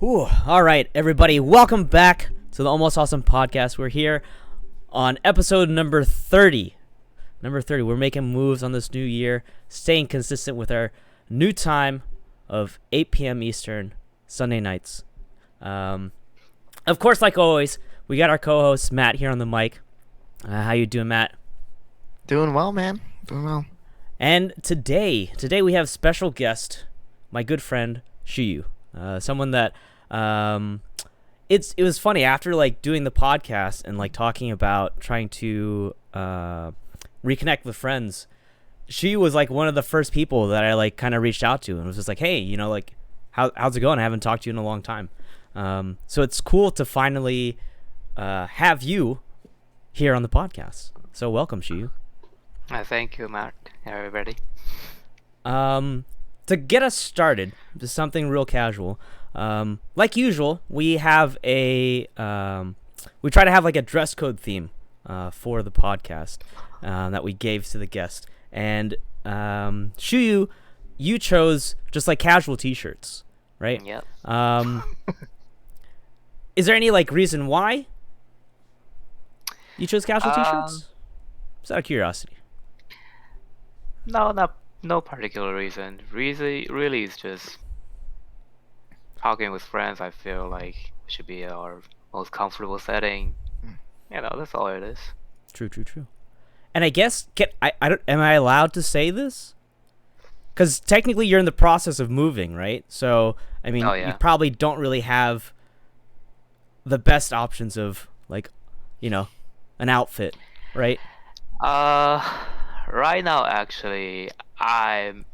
Whew. All right, everybody, welcome back to the Almost Awesome Podcast. We're here on episode number 30. We're making moves on this new year, staying consistent with our new time of 8 p.m. Eastern, Sunday nights. Of course, like always, we got our co-host, Matt, here on the mic. How you doing, Matt? Doing well, man. Doing well. And today we have special guest, my good friend, Shuyu. Someone that it was funny after like doing the podcast and like talking about trying to reconnect with friends. She was like one of the first people that I like kind of reached out to and was just like, hey, like how's it going? I haven't talked to you in a long time. So it's cool to finally have you here on the podcast. So welcome, Shuyu. Thank you, Mark. Everybody. To get us started, just something real casual. Like usual, we have we try to have like a dress code theme for the podcast that we gave to the guest. And Shuyu, you chose just like casual t-shirts, right? Yep. Is there any like reason why you chose casual t-shirts? Just out of curiosity. No particular reason. Really, it's just talking with friends. I feel like should be our most comfortable setting. That's all it is. True. And I guess am I allowed to say this? Because technically you're in the process of moving, right? So I mean, you probably don't really have the best options of like, an outfit, right? Right now, actually, I'm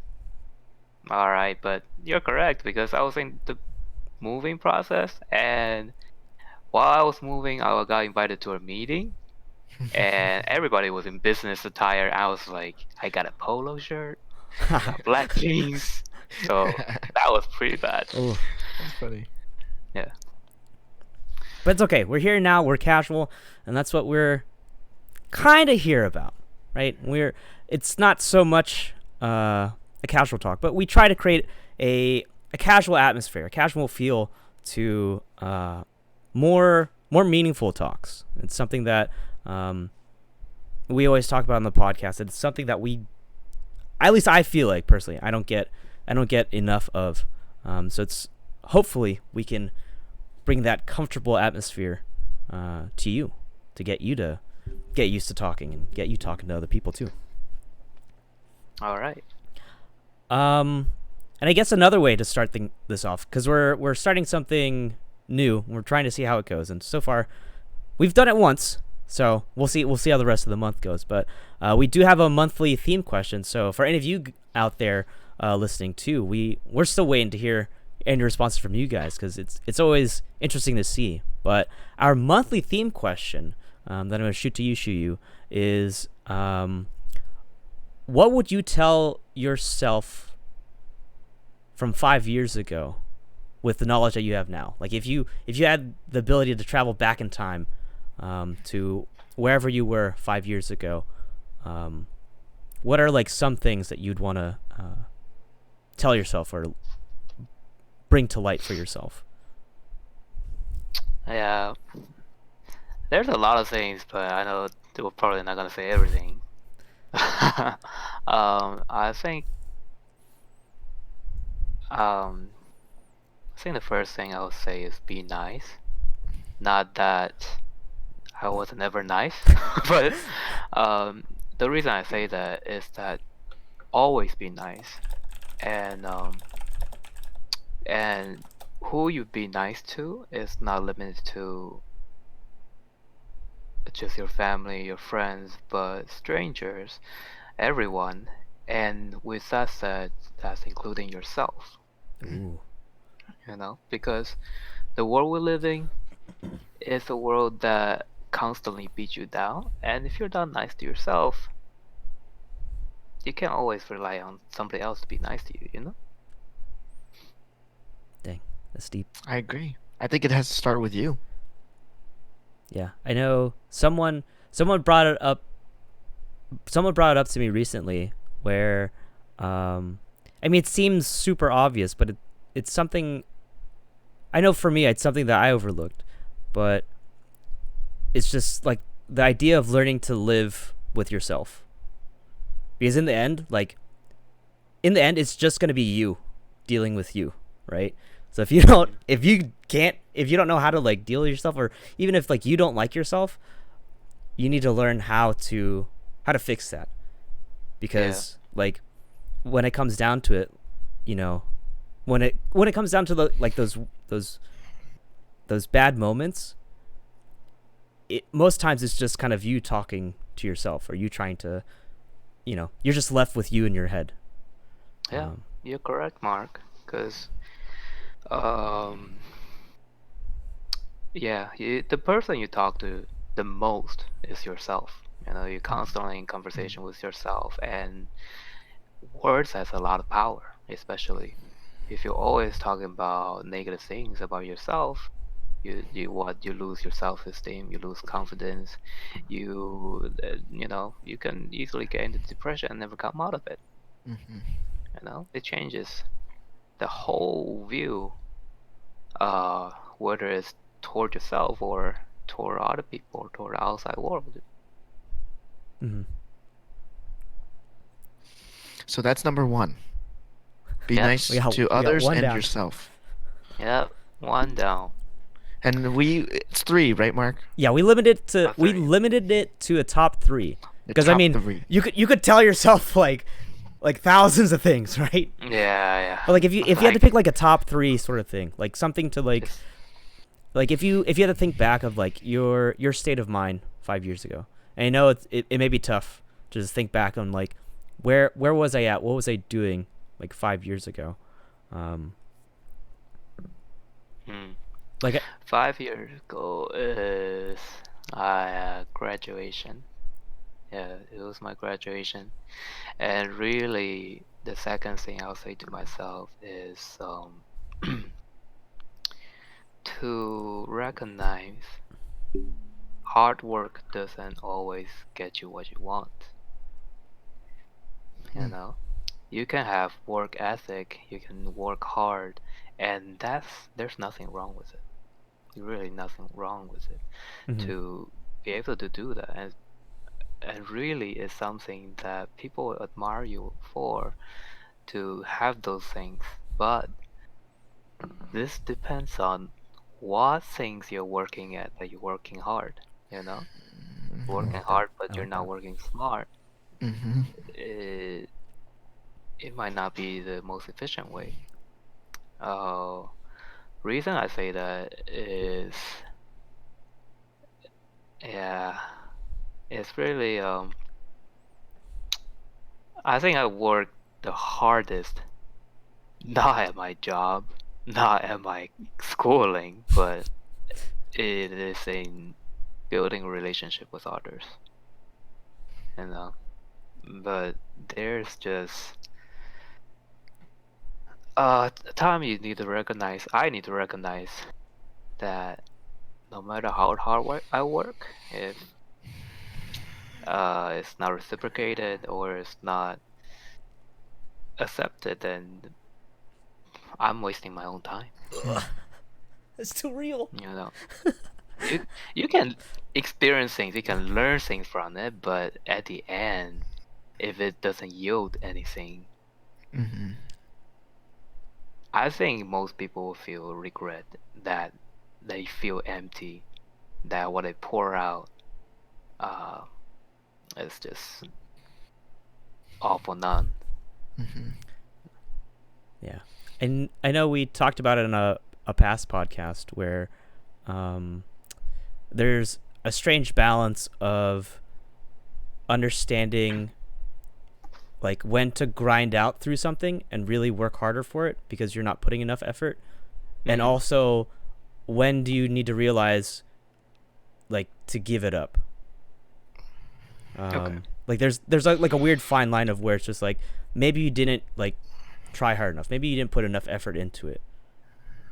all right, but you're correct because I was in the moving process, and while I was moving, I got invited to a meeting, and everybody was in business attire. I was like, I got a polo shirt, black jeans, so that was pretty bad. Oh, that's funny. Yeah. But it's okay. We're here now. We're casual, and that's what we're kind of here about, right? It's not so much a casual talk, but we try to create a casual atmosphere, a casual feel to more meaningful talks. It's something that we always talk about on the podcast. It's something that at least I feel like personally, I don't get enough of. So it's hopefully we can bring that comfortable atmosphere to you, to get used to talking and get you talking to other people too. All right. And I guess another way to start this off, because we're starting something new. We're trying to see how it goes, and so far, we've done it once. So we'll see how the rest of the month goes. But we do have a monthly theme question. So for any of you out there listening too, we're still waiting to hear any responses from you guys because it's always interesting to see. But our monthly theme question that I'm going to shoot to you, Shuyu, is what would you tell yourself from 5 years ago with the knowledge that you have now? Like if you had the ability to travel back in time to wherever you were 5 years ago, what are like some things that you'd want to tell yourself or bring to light for yourself? Yeah. There's a lot of things, but I know we're probably not gonna say everything. I think the first thing I would say is be nice. Not that I wasn't ever nice, but the reason I say that is that always be nice, and who you be nice to is not limited to just your family, your friends, but strangers, everyone. And with that said, that's including yourself. Ooh. Because the world we're living is a world that constantly beats you down. And if you're not nice to yourself, you can't always rely on somebody else to be nice to you, Dang, that's deep. I agree. I think it has to start with you. Yeah, I know someone brought it up. Someone brought it up to me recently, where, I mean, it seems super obvious, but it's something I know for me it's something that I overlooked, but it's just like the idea of learning to live with yourself. Because in the end it's just going to be you dealing with you, right? So if you don't know how to like deal with yourself, or even if like you don't like yourself, you need to learn how to fix that. Because like when it comes down to it, you know, when it comes down to those bad moments, most times it's just kind of you talking to yourself, or you trying to, you're just left with you in your head. Yeah, you're correct, Mark. Because, um, yeah, the person you talk to the most is yourself. You're constantly in conversation with yourself, and words has a lot of power, especially if you're always talking about negative things about yourself. You lose your self-esteem, you lose confidence, you can easily get into depression and never come out of it. Mm-hmm. It changes the whole view, whether it's toward yourself or toward other people or toward the outside world. Mm-hmm. So that's number one. Be Yeah. nice to We got others one and down. yourself. Yeah, one down. And it's 3, right, Mark? Yeah, we limited Three. it to a top 3. The Because I top mean, 3. you could tell yourself like thousands of things, right? Yeah. But like if you had to pick like a top 3 sort of thing, like something to like It's- if you had to think back of like your state of mind 5 years ago. And I know it may be tough to just think back on like where was I at? What was I doing like 5 years ago? Like 5 years ago is graduation. Yeah, it was my graduation. And really, the second thing I'll say to myself is to recognize hard work doesn't always get you what you want. You know, you can have work ethic, you can work hard, and there's nothing wrong with it. Really nothing wrong with it. mhm. To be able to do that, and really is something that people admire you for, to have those things. But this depends on what things you're working at, that you're working hard, working hard but I you're like not that. working smart. Mm-hmm. It might not be the most efficient way. Reason I say that is, yeah, it's really I think I work the hardest, not at my job, not at my schooling, but it is in building a relationship with others. But there's just time you need to recognize. I need to recognize that no matter how hard I work, if it's not reciprocated or it's not accepted, then I'm wasting my own time. It's too real. You you can experience things, you can learn things from it, but at the end, if it doesn't yield anything, Mm-hmm. I think most people will feel regret, that they feel empty, that what they pour out uh, is just all for none. Mm-hmm. Yeah. And I know we talked about it in a past podcast where there's a strange balance of understanding like when to grind out through something and really work harder for it because you're not putting enough effort, and also when do you need to realize like to give it up. Okay. Like there's like a weird fine line of where it's just like maybe you didn't like try hard enough, maybe you didn't put enough effort into it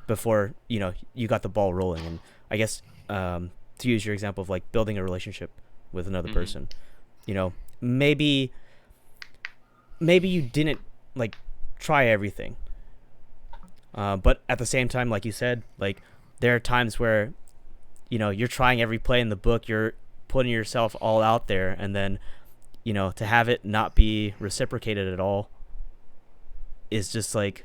before you got the ball rolling. And I guess to use your example of like building a relationship with another person, maybe you didn't like try everything, But at the same time, like you said, like there are times where you're trying every play in the book, you're putting yourself all out there, and then to have it not be reciprocated at all is just like,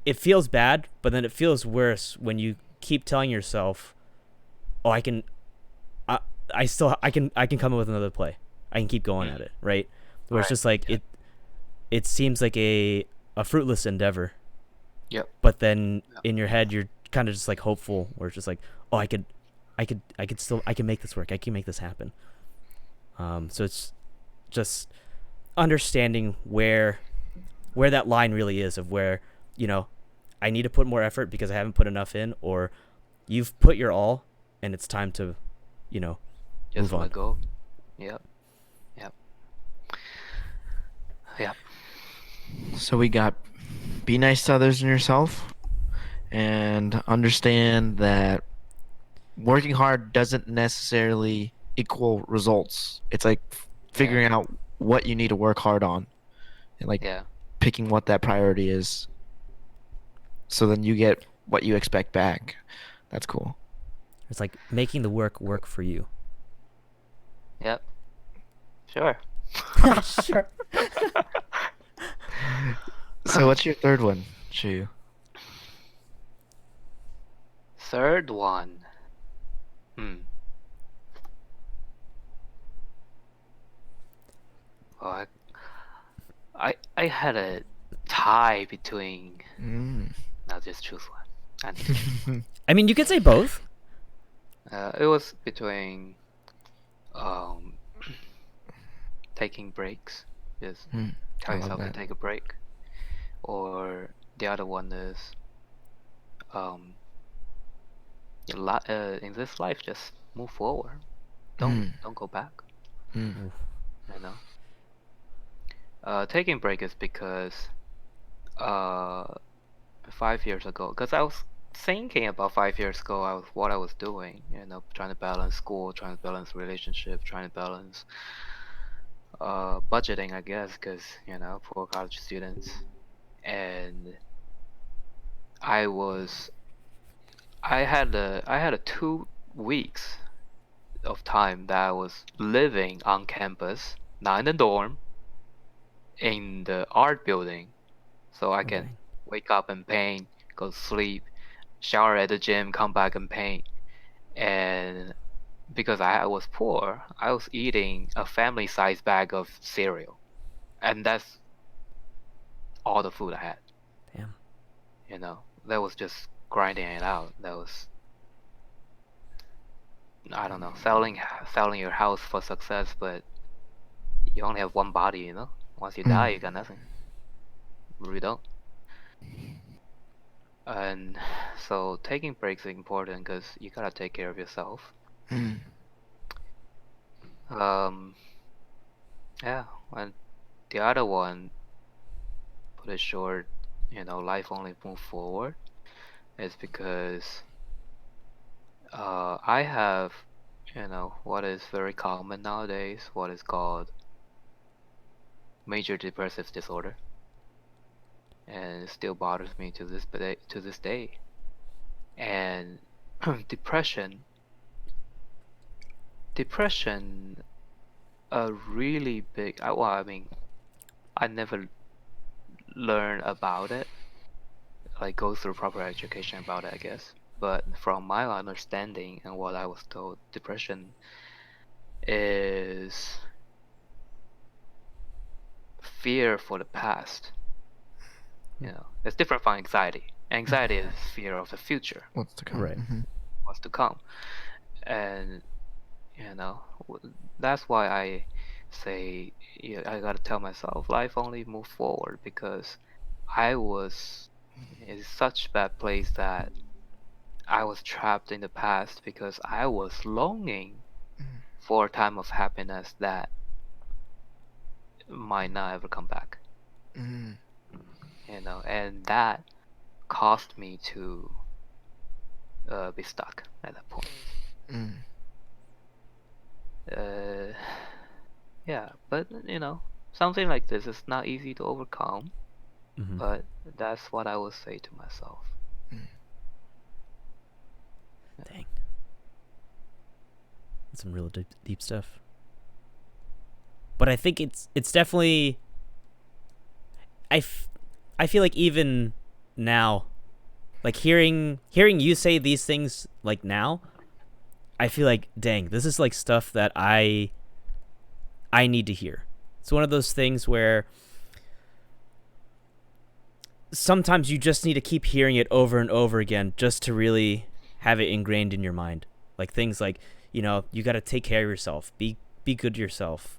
it feels bad, but then it feels worse when you keep telling yourself, "Oh, I, I can come up with another play. I can keep going at it." Right? Where it's Right. just like it seems like a fruitless endeavor. Yep. But then Yep. in your head, you're kind of just like hopeful, where it's just like, "Oh, I can make this work. I can make this happen." So it's just understanding where that line really is, of where I need to put more effort because I haven't put enough in, or you've put your all and it's time to Just move on. let go. Yep. Yep. Yep. So we got be nice to others and yourself, and understand that working hard doesn't necessarily equal results. It's like figuring out what you need to work hard on, and like Yeah. picking what that priority is. So then you get what you expect back. That's cool. It's like making the work for you. Yep. Sure. Sure. So what's your third one, Shuyu? Third one. Hmm. Oh, I had a tie between. Mm. Now just choose one. I need to choose. I mean, you could say both. It was between um taking breaks. Just Mm. tell I love yourself to that. take a break. Or the other one is um in this life just move forward. Don't go back. Mm. Oof. You know. Taking break is because uh 5 years ago, because I was thinking about 5 years ago, what I was doing, trying to balance school, trying to balance relationship, trying to balance budgeting, I guess, because for college students, and I was I had a 2 weeks of time that I was living on campus, not in the dorm, in the art building, so I Oh, can dang. wake up and paint, go to sleep, shower at the gym, come back and paint. And because I was poor, I was eating a family-sized bag of cereal, and that's all the food I had. Damn. That was just grinding it out. That was, I don't know, selling your house for success, but you only have one body. Once you die, you got nothing. You really don't. And so taking breaks is important because you gotta take care of yourself. Mm. Um, yeah, and the other one, put it short, life only move forward, is because I have, what is very common nowadays, what is called major depressive disorder, and it still bothers me to this day. And depression, depression, a really big. Well, I mean, I never learned about it, like go through proper education about it, I guess. But from my understanding and what I was told, depression is fear for the past. It's different from anxiety. Anxiety is fear of the future, What's to come? Right. what's to come. And that's why I say, I gotta tell myself life only move forward, because I was in such bad place that I was trapped in the past because I was longing for a time of happiness that might not ever come back. Mm. And that caused me to be stuck at that point. Mm. Yeah, but something like this is not easy to overcome. Mm-hmm. But that's what I would say to myself. Dang. That's some real deep stuff. But I think it's definitely I feel like even now, like hearing you say these things like now, I feel like dang, this is like stuff that I need to hear. It's one of those things where sometimes you just need to keep hearing it over and over again just to really have it ingrained in your mind. Like things like, you got to take care of yourself. Be good to yourself,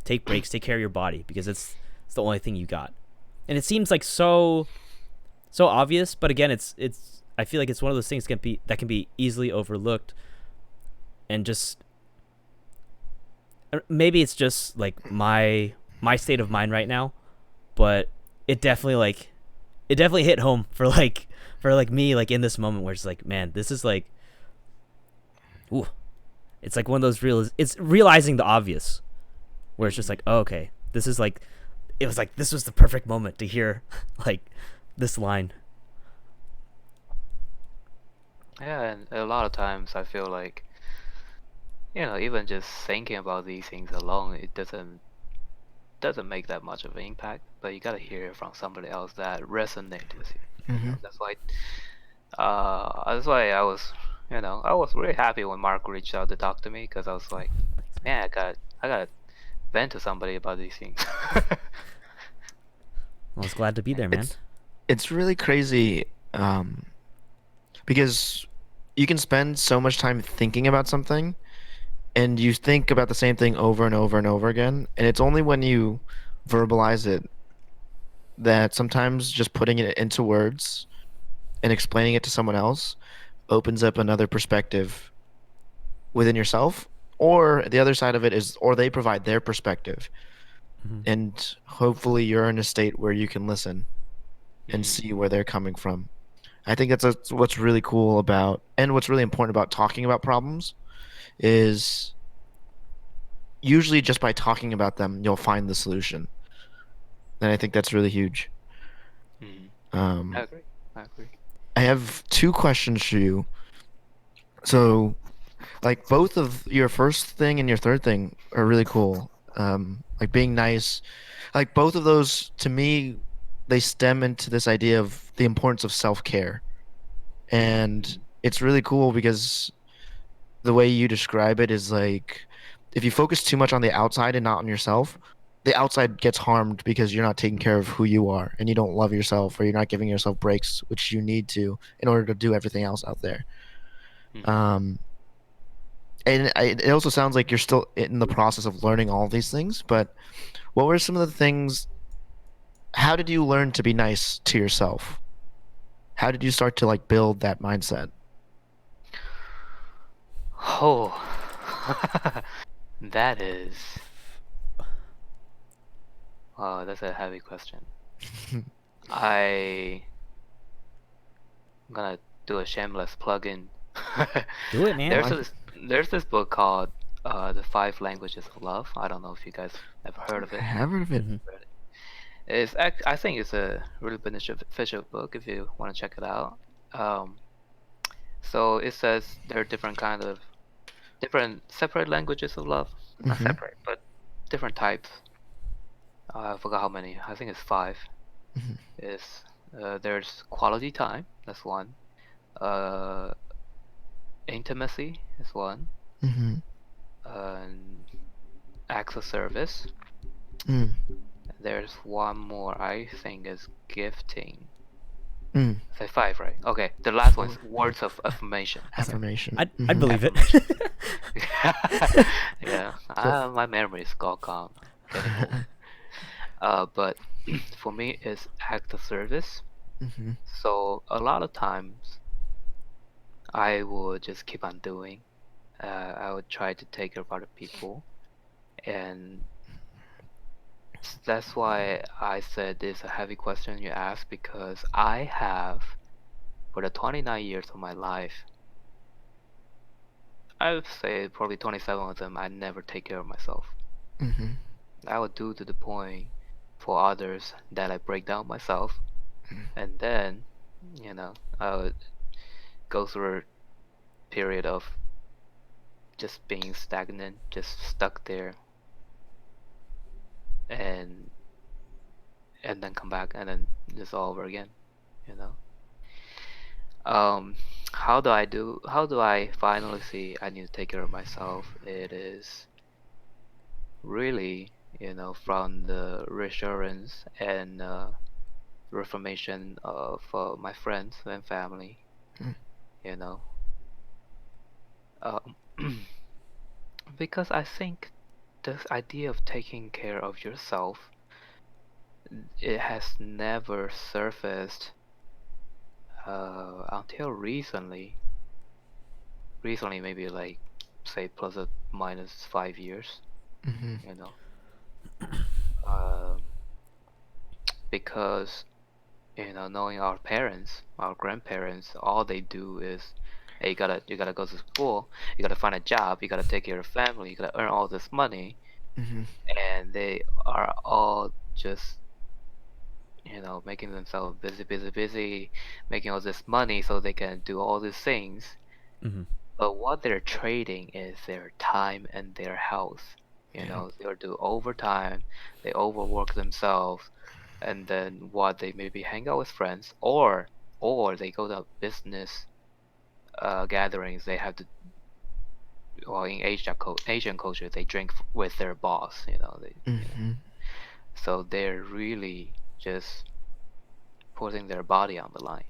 take breaks, take care of your body because it's the only thing you got. And it seems like so obvious, but again, it's I feel like it's one of those things that can be easily overlooked and just maybe it's just like my state of mind right now, but it definitely like it definitely hit home for like me like in this moment where it's like, man, this is like ooh, it's like one of those it's realizing the obvious where it's just like, oh, okay, this is like it was like this was the perfect moment to hear like this line. Yeah, and a lot of times I feel like, even just thinking about these things alone, it doesn't make that much of an impact. But you gotta hear it from somebody else that resonates with you. Mm-hmm. That's why I was really happy when Mark reached out to talk to me because I was like, man, I got to vent to somebody about these things. I was glad to be there, man. It's really crazy, because you can spend so much time thinking about something, and you think about the same thing over and over and over again, and it's only when you verbalize it that sometimes just putting it into words and explaining it to someone else opens up another perspective within yourself, or the other side of it is, or they provide their perspective, Mm-hmm. and hopefully you're in a state where you can listen and Mm. see where they're coming from. I think what's really cool about, and what's really important about talking about problems is usually just by talking about them, you'll find the solution. And I think that's really huge. Mm. I Um, agree. I agree. I have two questions for you. So, like both of your first thing and your third thing are really cool. Like being nice, like both of those to me, they stem into this idea of the importance of self-care. And Mm. it's really cool because the way you describe it is like if you focus too much on the outside and not on yourself, the outside gets harmed because you're not taking care of who you are and you don't love yourself or you're not giving yourself breaks, which you need to in order to do everything else out there. Mm. Um, it also sounds like you're still in the process of learning all of these things, but what were some of the things? How did you learn to be nice to yourself? How did you start to like build that mindset? Oh, that is. Oh, that's a heavy question. I'm gonna do a shameless plug-in. Do it, man. There's Why? this there's this book called The Five Languages of Love. I don't know if you guys ever heard of I it. have heard of it. Mm-hmm. Read it. I think it's a really beneficial book if you want to check it out. Um, so it says there are different separate languages of love. Not Mm-hmm. separate, but different types. I forgot how many. I think it's five. Mm-hmm. Is There's quality time. That's one. Uh, Intimacy is one. Mm-hmm. And acts of service. Mm. There's one more. I think is gifting. Mm. Say five, right? Okay. The last one is words of affirmation. Okay. Affirmation. I'd Mm-hmm. believe it. Affirmation. Yeah. So, My memory is all gone. Getting old. But for me, it's act of service. mm-hmm. So a lot of times I would just keep on doing. I would try to take care of other people, and that's why I said it's a heavy question you asked because I have, for the 29 years of my life, I would say probably 27 of them, I never take care of myself. Mm-hmm. I would do to the point. for others that I break down myself, and then I would go through a period of just being stagnant, just stuck there, and then come back, and then just all over again, you know. Um, how do I finally see I need to take care of myself? It is really, from the reassurance and reformation of my friends and family, Mm. you know. Um, because I think this idea of taking care of yourself, it has never surfaced until recently. Recently, maybe like say plus or minus 5 years, Mm-hmm. you know. Um, because knowing our parents, our grandparents, all they do is, hey, you gotta go to school, you gotta find a job, you gotta take care of family, you gotta earn all this money, Mm-hmm. and they are all just making themselves busy, busy, busy, making all this money so they can do all these things. Mm-hmm. But what they're trading is their time and their health. Yeah. They'll do overtime, they overwork themselves, and then what they maybe hang out with friends, or they go to business gatherings. They have to, well, in Asian culture, they drink with their boss. Mm-hmm. So they're really just putting their body on the line.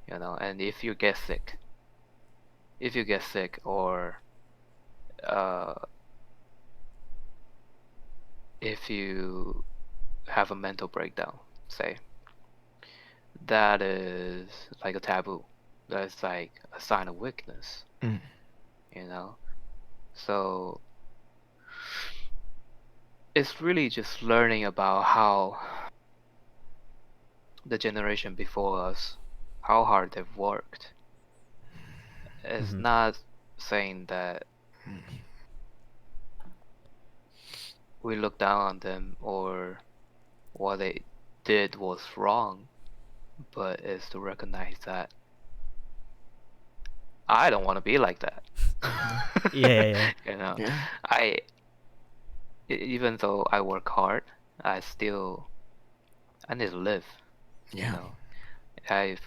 And if you get sick, or uh, if you have a mental breakdown, say, that is like a taboo. That's like a sign of weakness, Mm. you know? So it's really just learning about how the generation before us, how hard they've worked. It's Mm-hmm. not saying that we look down on them or what they did was wrong, but it's to recognize that I don't want to be like that. Yeah, yeah, yeah. You know, Yeah. I even though I work hard, I need to live. You Yeah. know, I've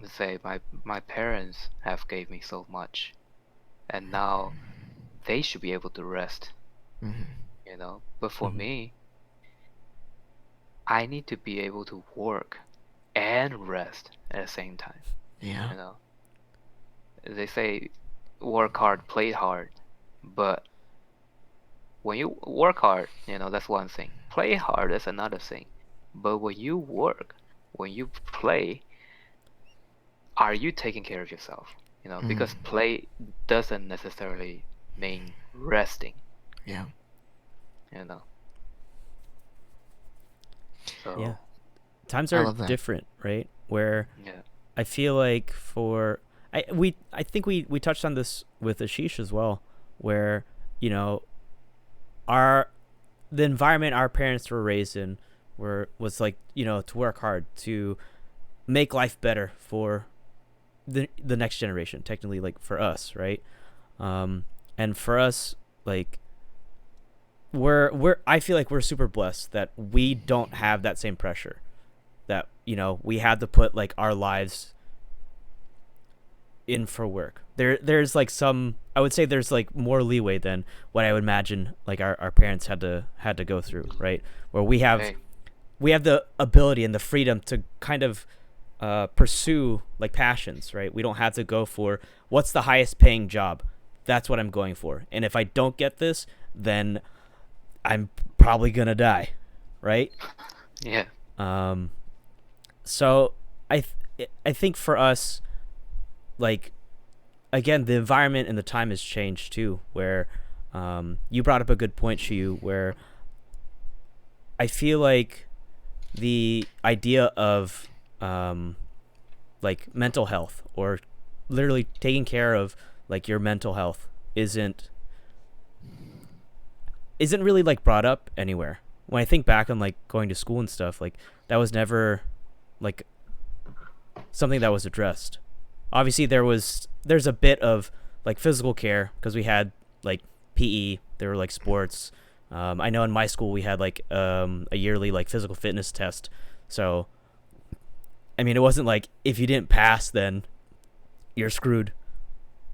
say my parents have gave me so much, and now they should be able to rest. Mm-hmm. But for Mm-hmm. me, I need to be able to work and rest at the same time. Yeah. You know, they say work hard, play hard, but when you work hard, that's one thing. Play hard is another thing. But when you work, when you play, are you taking care of yourself? Mm. Because play doesn't necessarily mean resting, Yeah. you know. Yeah. So, Times I are love that. different, right? Where yeah. I feel like I think we touched on this with Ashish as well, where you know our the environment our parents were raised in was like to work hard to make life better for the next generation, technically, like for us, right? um and for us, like we're I feel like we're super blessed that we don't have that same pressure, that we had to put like our lives in for work. There's like some, I would say there's like more leeway than what I would imagine like our parents had to go through, right? Where Hey, we have the ability and the freedom to kind of pursue like passions, right? We don't have to go for what's the highest paying job. That's what I'm going for. And if I don't get this, then I'm probably gonna die, right? yeah. Um, so I think for us, like again, the environment and the time has changed too. Where you brought up a good point, Shuyu, where I feel like the idea of like mental health, or literally taking care of like your mental health isn't really like brought up anywhere. when I think back on like going to school and stuff, like that was never like something that was addressed. Obviously, there's a bit of like physical care because we had like PE, there were like sports. I know in my school we had like a yearly like physical fitness test. So I mean, it wasn't like if you didn't pass, then you're screwed.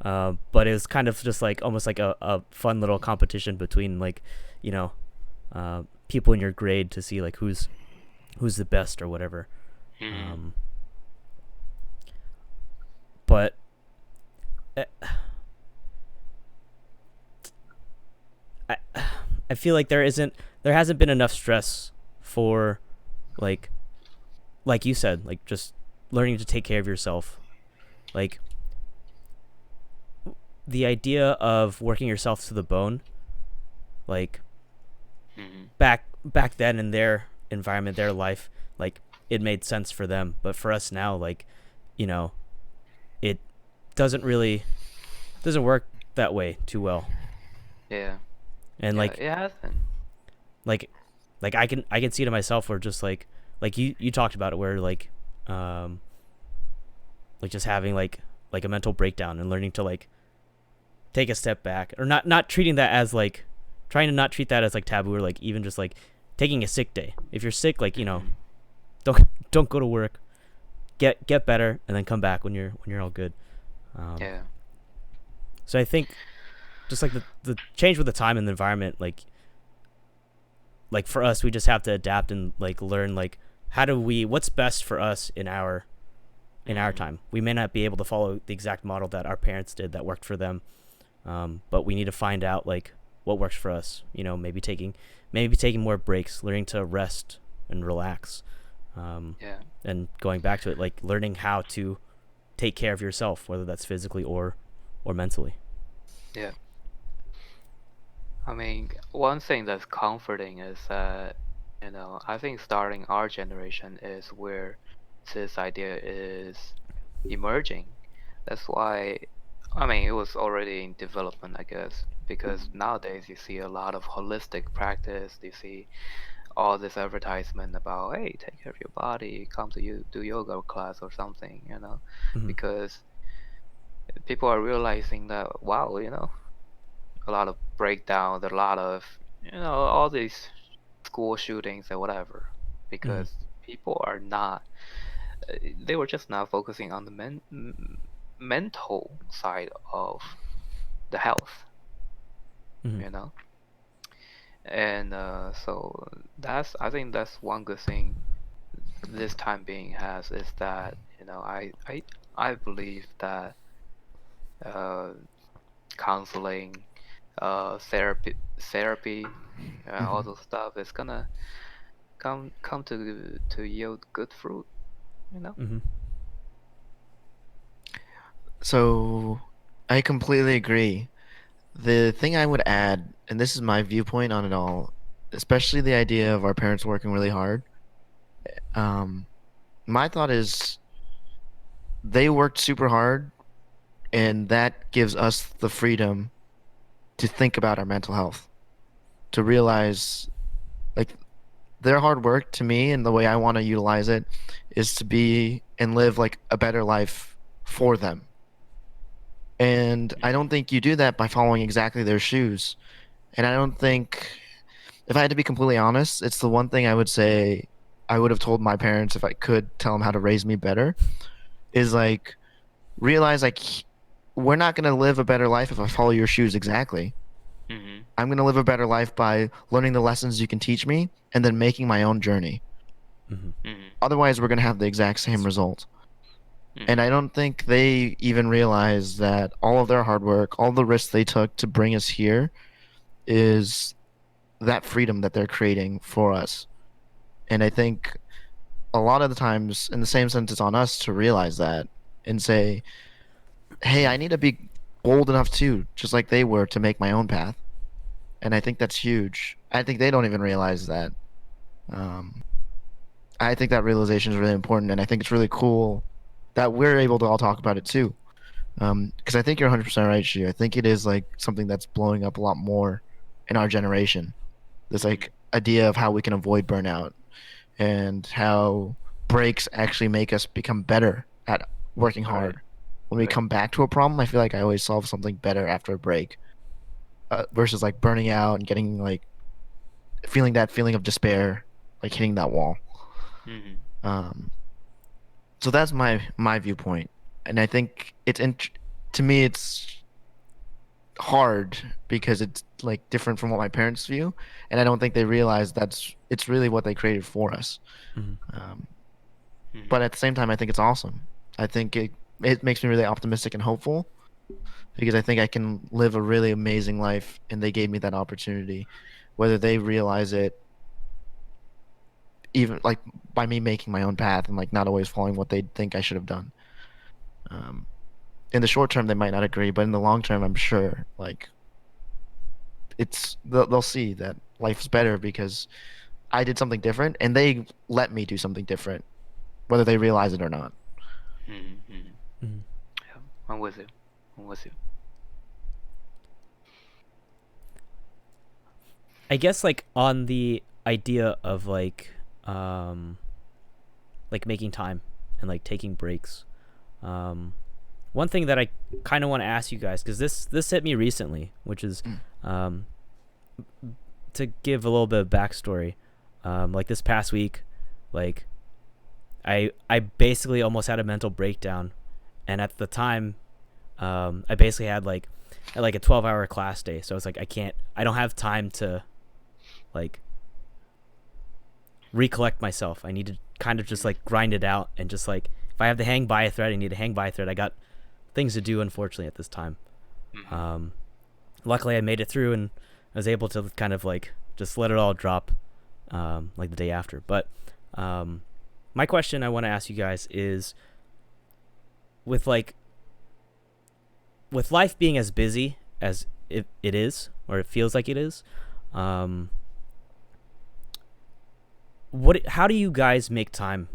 But it was kind of just like almost like a fun little competition between like, you know, people in your grade to see like who's the best or whatever. Mm-hmm. But uh, I I feel like there hasn't been enough stress for like like you said, like just learning to take care of yourself. Like the idea of working yourself to the bone, like Mm-hmm. back then in their environment, their life, like it made sense for them. But for us now, like, you know, it doesn't really doesn't work that way too well. Yeah. And Yeah. It hasn't. like like I can see to myself where just like you talked about it where um like just having like a mental breakdown and learning to like take a step back or not treating that as like trying to not treat that as like taboo or like even just like taking a sick day. If you're sick, like, you know, Mm-hmm. don't go to work. Get better and then come back when you're all good. Um Yeah. so I think just like the change with the time and the environment, like for us we just have to adapt and like learn like how do we what's best for us in our Mm-hmm. time. We may not be able to follow the exact model that our parents did that worked for them, but we need to find out like what works for us. You know, maybe taking more breaks, learning to rest and relax, Yeah. and going back to it, like learning how to take care of yourself, whether that's physically or mentally. Yeah. I mean, one thing that's comforting is that, I think starting our generation is where this idea is emerging. That's why, I mean, it was already in development, I guess, because nowadays you see a lot of holistic practice. You see all this advertisement about, hey, take care of your body, come to you, do yoga class or something, Mm-hmm. because people are realizing that, wow, a lot of breakdowns, a lot of, all these school shootings and whatever, Mm-hmm. because people are not, they were just not focusing on the mental side of the health, Mm-hmm. you know? And so I think that's one good thing this time being has is that, I believe that uh, counseling, therapy, all Mm-hmm. those stuff is gonna come to yield good fruit, you know. Mm-hmm. So I completely agree. The thing I would add, and this is my viewpoint on it all, especially the idea of our parents working really hard. Um, my thought is they worked super hard, and that gives us the freedom to think about our mental health, to realize like their hard work to me and the way I want to utilize it is to be and live like a better life for them. And I don't think you do that by following exactly their shoes. And I don't think, if I had to be completely honest, it's the one thing I would say I would have told my parents if I could tell them how to raise me better is like realize like we're not going to live a better life if I follow your shoes exactly. Mm-hmm. I'm going to live a better life by learning the lessons you can teach me and then making my own journey. Mm-hmm. Mm-hmm. Otherwise, we're going to have the exact same result. And Mm-hmm. I don't think they even realize that all of their hard work, all the risks they took to bring us here is that freedom that they're creating for us. And I think a lot of the times, in the same sense, it's on us to realize that and say, hey, I need to be bold enough too, just like they were, to make my own path. And I think that's huge. I think they don't even realize that. Um, I think that realization is really important, and I think it's really cool that we're able to all talk about it too. Because I think you're 100% right, Shu. I think it is like something that's blowing up a lot more in our generation. This Mm-hmm. like idea of how we can avoid burnout and how breaks actually make us become better at working Right. hard. When we Right. come back to a problem, I feel like I always solve something better after a break, versus like burning out and getting like feeling that feeling of despair, like hitting that wall. Mhm. Um, so that's my viewpoint, and I think to me it's hard because it's like different from what my parents view, and I don't think they realize it's really what they created for us. Mhm. Um, Mhm. but at the same time, I think it's awesome. I think it makes me really optimistic and hopeful because I think I can live a really amazing life, and they gave me that opportunity, whether they realize it even like by me making my own path and like not always following what they think I should have done. Um, in the short term, they might not agree, but in the long term, I'm sure like they'll see that life's better because I did something different and they let me do something different, whether they realize it or not. Mhm. Mhm. Mhm. Yeah, I'm with you. I'm with you. I guess like on the idea of um like making time and like taking breaks. Um, one thing that I kind of want to ask you guys, because this hit me recently, which is Mm, um, to give a little bit of backstory. Like this past week, like I basically almost had a mental breakdown, and at the time, I basically had like a 12-hour class day, so it's like I don't have time to like recollect myself. I need to kind of just Mhm. like grind it out and just like if I have to hang by a thread, I need to hang by a thread. I got things to do, unfortunately, at this time. Mhm. Um, luckily, I made it through and I was able to kind of like just let it all drop like the day after. But um, my question I want to ask you guys is with like with life being as busy as it is or it feels like it is, um, how do you guys make time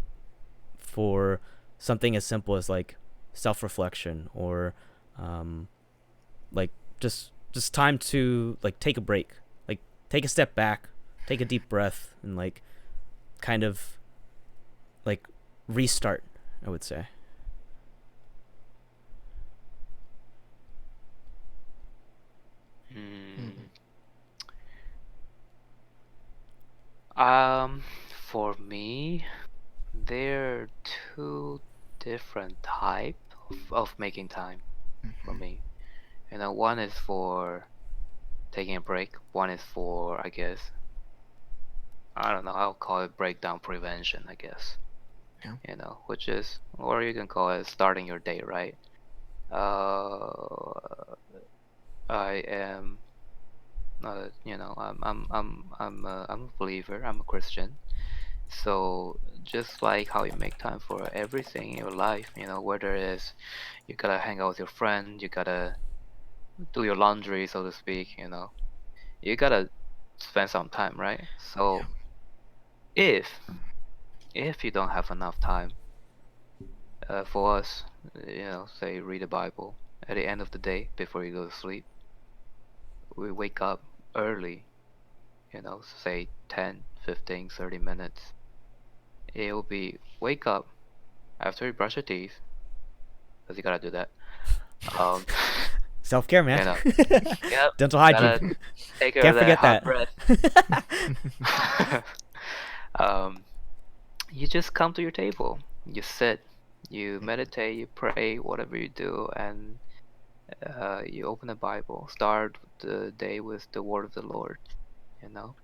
for something as simple as like self-reflection or um, like just time to like take a break, like take a step back, take a deep breath, and like kind of like restart, I would say. Mm. mm, Um, for me, there are two different type of making time for mhm. me. One is for taking a break. One is for, I guess, I don't know, I'll call it breakdown prevention, I guess. Yeah. Which is, or you can call it starting your day, right? Uh, I am, I'm a believer. I'm a Christian. So just like how you make time for everything in your life, whether it's you gotta hang out with your friend, you gotta do your laundry, so to speak, you gotta spend some time, right? Yeah. So if if you don't have enough time, for us, say read the Bible at the end of the day before you go to sleep, we wake up early, say 10, 15, 30 minutes. It'll be wake up after you brush your teeth, because you gotta do that. Um, Self-care, man. you know, yep, Dental hygiene. gotta take care of Can't that forget hot that. breath. um, you just come to your table, you sit, you meditate, you pray, whatever you do, and you open the Bible, start the day with the word of the Lord. You know,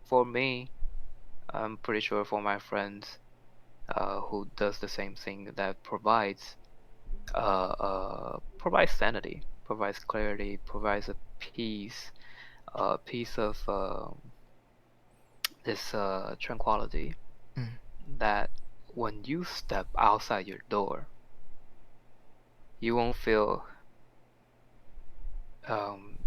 for me, I'm pretty sure for my friends who does the same thing, that provides sanity, provides clarity, provides a peace, a piece of this tranquility, Mm, that when you step outside your door, you won't feel um,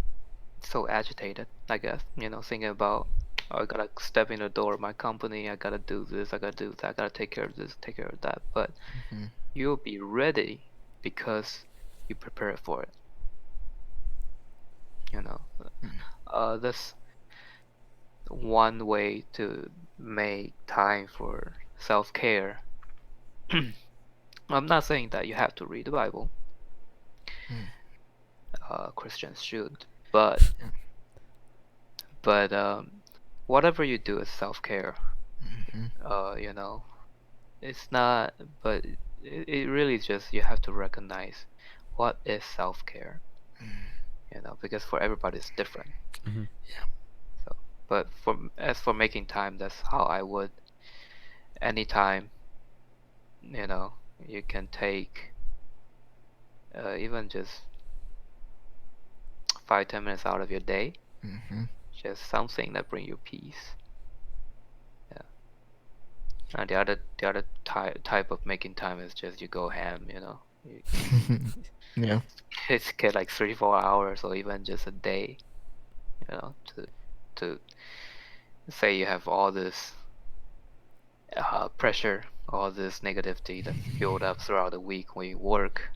so agitated, I guess, thinking about, oh, I gotta step in the door of my company, I gotta do this, I gotta do that, I gotta take care of this, take care of that. But mhm, you'll be ready because you prepare for it. You know, mm, this one way to make time for self-care. I'm not saying that you have to read the Bible. Christians should, but Yeah. whatever you do is self-care. You know, it's not, but it really just you have to recognize what is self-care. You know, because for everybody it's different. Mm-hmm. So, but as for making time, that's how I would. Anytime, you know, you can take even just 5-10 minutes out of your day, just something that bring you peace. Yeah. And the other type of making time is just you go ham, you know. Yeah. It's get like 3-4 hours or even just a day, you know, to say you have all this pressure, all this negativity that build up throughout the week when you work.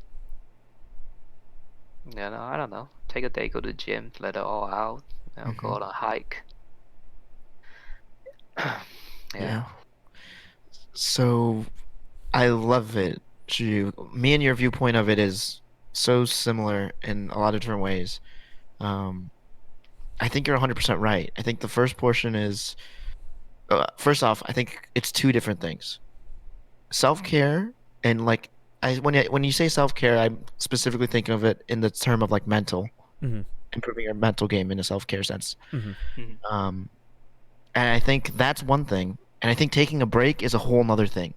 You know, I don't know. Take a day, go to the gym, let it all out. You know, go on a hike. Yeah. So I love it, Shuyu. Me and your viewpoint of it is so similar in a lot of different ways. I think you're 100% right. I think the first portion is, first off, I think it's two different things. Self-care and like when you say self-care, I'm specifically thinking of it in the term of like mental, Mm-hmm. improving your mental game in a self-care sense. Mm-hmm. Um, and I think that's one thing. And I think taking a break is a whole nother thing.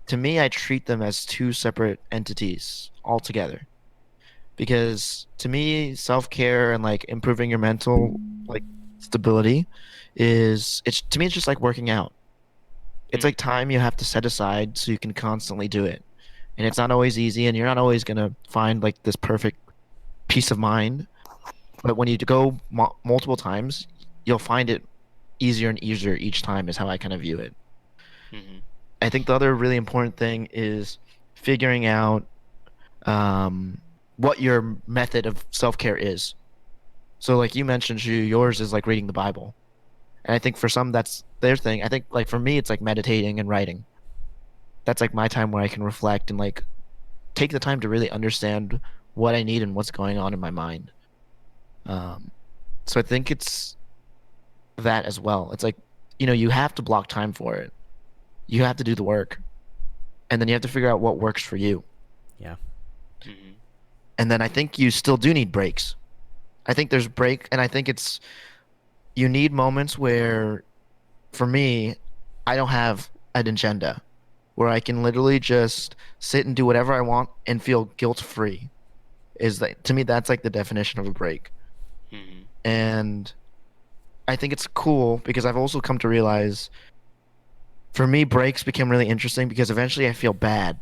To me, I treat them as two separate entities altogether. Because to me, self-care and like improving your mental like stability it's to me it's just like working out. It's like time you have to set aside so you can constantly do it. And it's not always easy and you're not always going to find like this perfect peace of mind, but when you go multiple times, you'll find it easier and easier each time is how I kind of view it. I think the other really important thing is figuring out what your method of self-care is. So like you mentioned, yours is like reading the Bible. And I think for some that's their thing. I think like for me it's like meditating and writing. That's like my time where I can reflect and like take the time to really understand what I need and what's going on in my mind. Um, so I think it's that as well. It's like, you have to block time for it. You have to do the work. And then you have to figure out what works for you. Yeah. And then I think you still do need breaks. I think there's break, and I think you need moments where, for me, I don't have an agenda, where I can literally just sit and do whatever I want and feel guilt free. Is that to me that's like the definition of a break. And I think it's cool because I've also come to realize, for me, breaks became really interesting because eventually I feel bad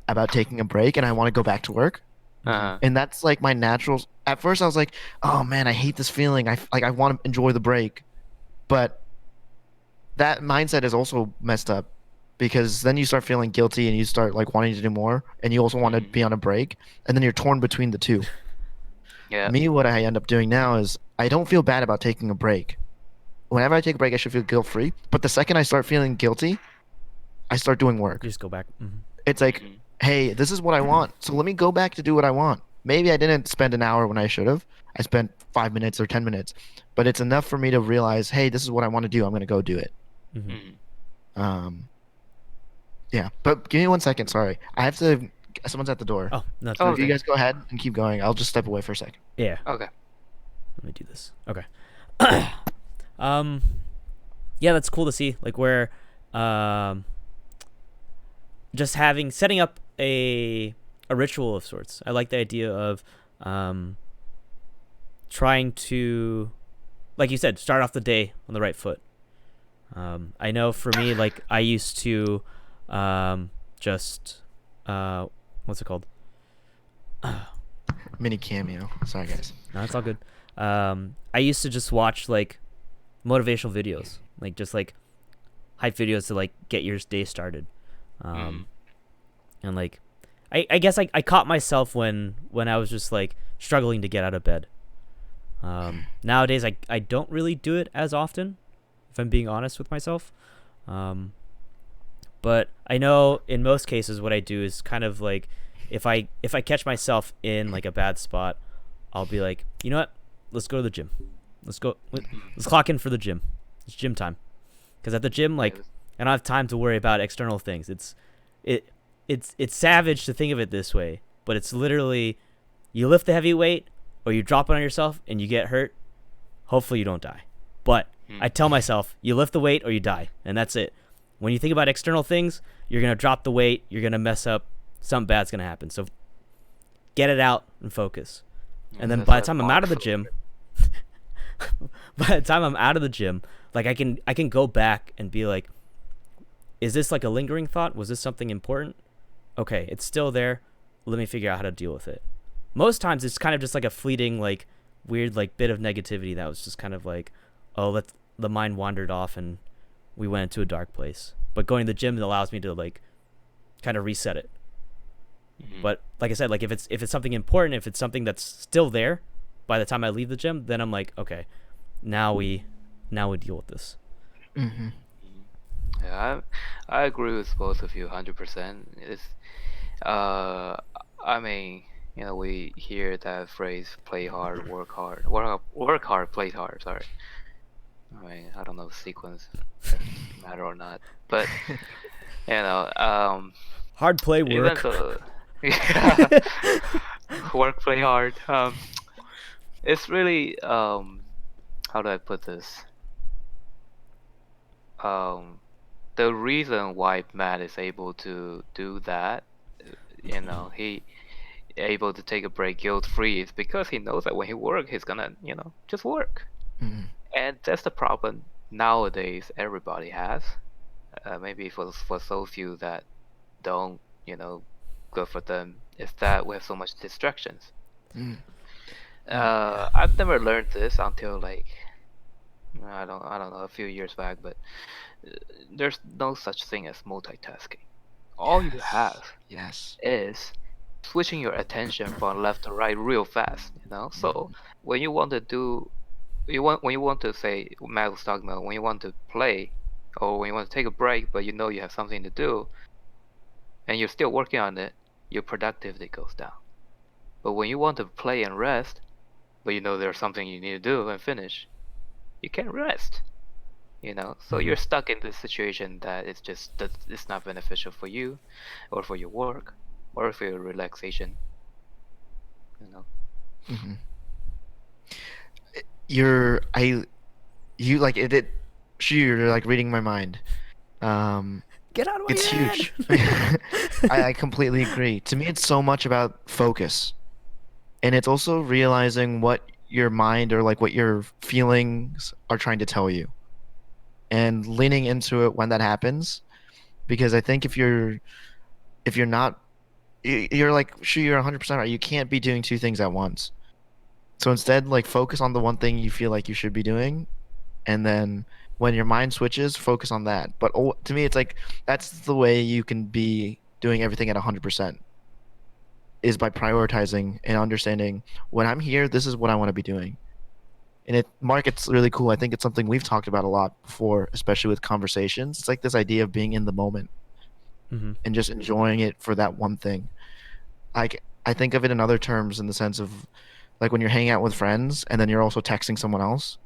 about taking a break and I want to go back to work. And that's like my natural. At first, I was like, "Oh man, I hate this feeling. I want to enjoy the break," but that mindset is also messed up because then you start feeling guilty and you start like wanting to do more, and you also want to be on a break, and then you're torn between the two. Yeah. Me, what I end up doing now is I don't feel bad about taking a break. Whenever I take a break, I should feel guilt free. But the second I start feeling guilty, I start doing work. You just go back. Mm-hmm. It's like, hey, this is what I want. So let me go back to do what I want. Maybe I didn't spend an hour when I should have. I spent 5 minutes or 10 minutes, but it's enough for me to realize, hey, this is what I want to do. I'm going to go do it. Yeah, but give me 1 second. Sorry. I have to, someone's at the door. Oh, no. So if you guys go ahead and keep going, I'll just step away for a second. Yeah. Okay. Let me do this. Okay. Yeah, that's cool to see. Like where, just setting up a ritual of sorts. I like the idea of, trying to, like you said, start off the day on the right foot. I know for me, like I used to, just, what's it called? Mini cameo. Sorry, guys. No, it's all good. I used to just watch like motivational videos, like just like hype videos to like get your day started. And like, I guess I caught myself when I was just like struggling to get out of bed. Nowadays, I don't really do it as often, if I'm being honest with myself. Um, but I know in most cases what I do is kind of like if I catch myself in like a bad spot, I'll be like, you know what, let's go to the gym. Let's clock in for the gym. It's gym time. Because at the gym, like, Yes. I don't have time to worry about external things. It it's savage to think of it this way, but it's literally you lift the heavy weight or you drop it on yourself and you get hurt. Hopefully you don't die. But I tell myself, you lift the weight or you die, and that's it. When you think about external things, you're gonna drop the weight, you're gonna mess up, something bad's gonna happen. So get it out and focus. Yeah, And then that's by the like time I'm out of the mindful. gym, by the time I'm out of the gym, like I can go back and be like, is this like a lingering thought? Was this something important? Okay, it's still there. Let me figure out how to deal with it. Most times it's kind of just like a fleeting, like weird, like bit of negativity that was just kind of like, oh, the mind wandered off and we went into a dark place. But going to the gym allows me to like kind of reset it. Mhm. But like I said, like if it's something important, if it's something that's still there by the time I leave the gym, then I'm like, okay, now we deal with this. Mm-hmm. Yeah, I agree with both of you 100%. It's uh I mean, we hear that phrase play hard, work hard, play hard, sorry. I mean, I don't know if sequence does matter or not. But Hard play even work. so yeah, work, play hard. It's really how do I put this? Um the reason why Matt is able to do that, he able to take a break guilt free is because he knows that when he work, he's gonna, just work. Mm-hmm. And that's the problem nowadays everybody has. Maybe for so few that don't, go for them, is that we have so much distractions. Mm-hmm. I've never learned this until like I don't know, a few years back, but uh, there's no such thing as multitasking. All you have Yes. is switching your attention from left to right real fast, So when you want to do, when you want to say, Matt was talking about, when you want to play, or when you want to take a break, but you know you have something to do, and you're still working on it, your productivity goes down. But when you want to play and rest, but you know there's something you need to do and finish, you can't rest. So Mhm. you're stuck in this situation that it's not beneficial for you, or for your work, or for your relaxation. you know Mm-hmm. You're I you like it. Sure, you're like reading my mind. Um, Get out of my it's head. huge. I completely agree. To me, it's so much about focus, and it's also realizing what your mind or like what your feelings are trying to tell you, and leaning into it when that happens. Because I think if you're not, you're like, sure, you're 100% right. You can't be doing two things at once. So instead, like focus on the one thing you feel like you should be doing, and then when your mind switches, focus on that. But to me, it's like that's the way you can be doing everything at 100% is by prioritizing and understanding when I'm here, this is what I want to be doing. And Mark, it's really cool. I think it's something we've talked about a lot before, especially with conversations. It's like this idea of being in the moment Mm-hmm. and just enjoying it for that one thing. I think of it in other terms in the sense of like when you're hanging out with friends and then you're also texting someone else.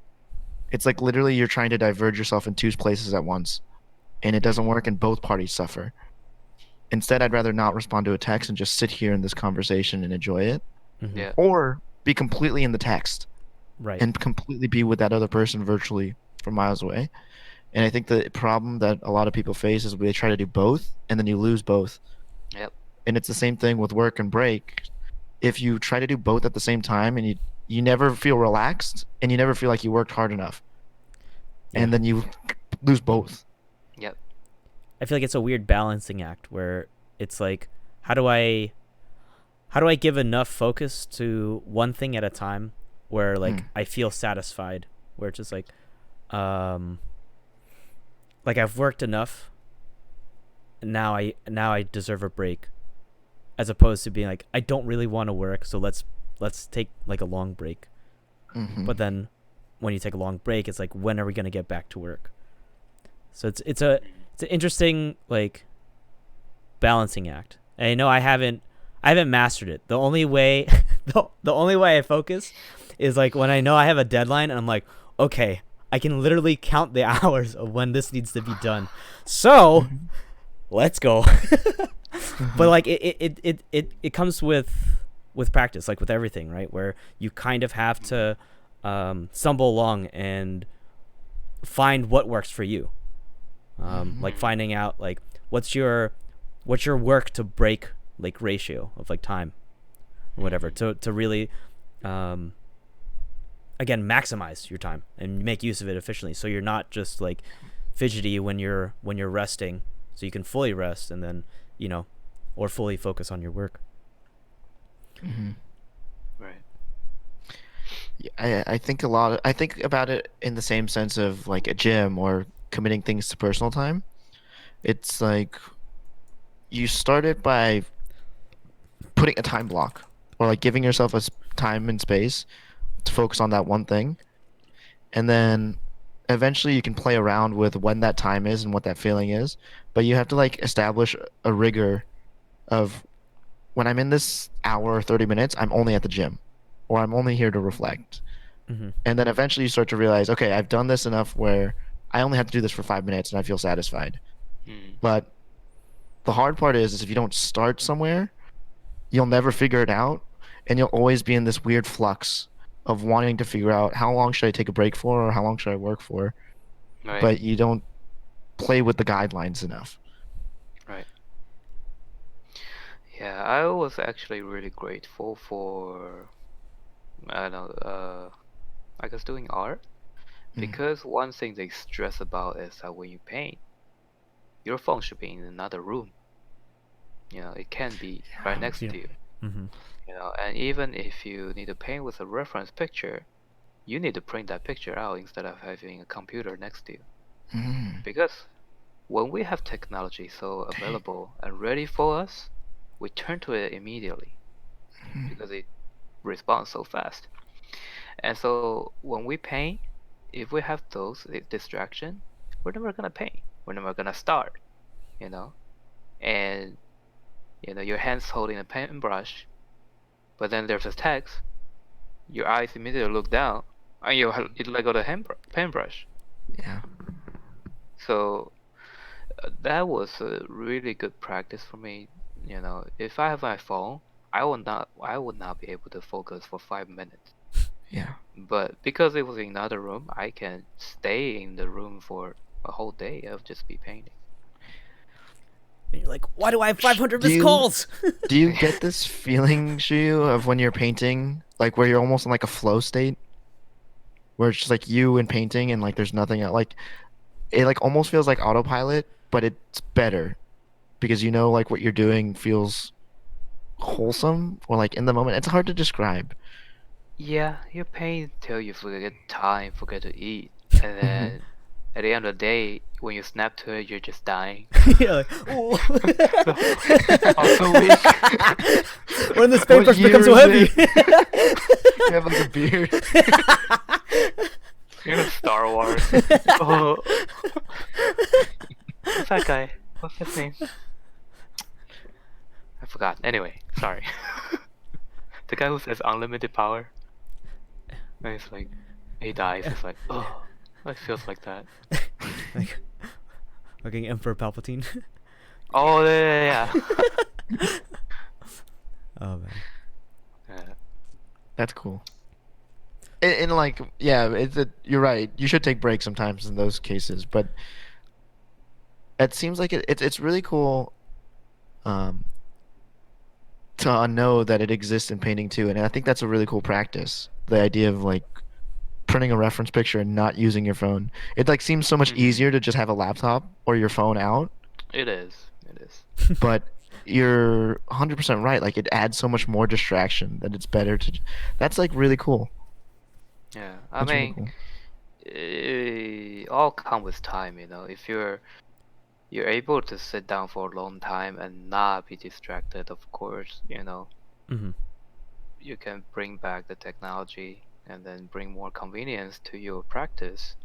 It's like literally you're trying to diverge yourself in two places at once, and it doesn't work, and both parties suffer. Instead, I'd rather not respond to a text and just sit here in this conversation and enjoy it, Mm-hmm. Yeah. or be completely in the text Right. and completely be with that other person virtually from miles away. And I think the problem that a lot of people face is they try to do both, and then you lose both. Yep. And it's the same thing with work and break. If you try to do both at the same time, and you never feel relaxed, and you never feel like you worked hard enough, Yeah. and then you lose both. Yep. I feel like it's a weird balancing act where it's like, how do I how do I give enough focus to one thing at a time where Hmm. like I feel satisfied, where it's just um like I've worked enough, now I deserve a break, as opposed to being like I don't really want to work, so let's take like a long break. Mm-hmm. But then when you take a long break, it's like, when are we gonna get back to work? So it's an interesting like balancing act. And I know I haven't mastered it. The only way the only way I focus is like when I know I have a deadline and I'm like, okay, I can literally count the hours of when this needs to be done. So let's go. But like it comes with practice, like with everything, right? Where you kind of have to stumble along and find what works for you. Like finding out like what's your work to break like ratio of like time or whatever to really again maximize your time and make use of it efficiently, so you're not just like fidgety when you're resting, so you can fully rest and then or fully focus on your work. Mm-hmm. Right. I think I think about it in the same sense of like a gym or committing things to personal time. It's like you start it by putting a time block or like giving yourself time and space to focus on that one thing, and then eventually you can play around with when that time is and what that feeling is, but you have to like establish a rigor of when I'm in this hour or 30 minutes, I'm only at the gym or I'm only here to reflect. Mm-hmm. And then eventually you start to realize, okay, I've done this enough where I only have to do this for 5 minutes and I feel satisfied. Mm. But the hard part is if you don't start somewhere, you'll never figure it out, and you'll always be in this weird flux of wanting to figure out how long should I take a break for or how long should I work for, Right. but you don't play with the guidelines enough. Right. Yeah, I was actually really grateful for I don't know, I guess doing art, because one thing they stress about is that when you paint, your phone should be in another room. It can be right next Yeah. to you. Mm-hmm. And even if you need to paint with a reference picture, you need to print that picture out instead of having a computer next to you. Mm. Because when we have technology so available and ready for us, we turn to it immediately because it responds so fast. And so when we paint, if we have those distraction, we're never gonna paint. We're never gonna start, you know. And your hands holding a paintbrush, but then there's a text. Your eyes immediately look down, and you let go of the paintbrush. Yeah. So that was a really good practice for me. If I have my phone, I would not be able to focus for 5 minutes. Yeah. But because it was in another room, I can stay in the room for a whole day of just be painting. And you're like, why do I have 500 Do missed you calls? do you get this feeling, Shuyu, of when you're painting, like where you're almost in like a flow state, where it's just like you and painting and like there's nothing else, like it like almost feels like autopilot, but it's better because like what you're doing feels wholesome or like in the moment. It's hard to describe. Yeah, you paint till you forget time, forget to eat, and Mhm. then at the end of the day, when you snap to it, you're just dying. You're like, ooh. I'm so weak. When this What paintbrush year becomes so is heavy. You have like a beard. Star Wars. Oh. What's that guy? What's his name? I forgot. Anyway, sorry. The guy who says unlimited power. And he's like, he dies. It's like, oh, it feels like that. Like fucking Emperor Palpatine. Oh, yeah. Oh man. Yeah. That's cool. And like, yeah, you're right. You should take breaks sometimes in those cases, but it seems like it's really cool um, to know that it exists in painting too, and I think that's a really cool practice. The idea of like printing a reference picture and not using your phone. It like seems so much easier to just have a laptop or your phone out, It is. It is. but you're 100% right. Like it adds so much more distraction that it's better to. That's like really cool. Yeah. I That's really mean, cool. it all comes with time, If you're able to sit down for a long time and not be distracted, of course, Mm-hmm. you can bring back the technology. and then bring more convenience to your practice.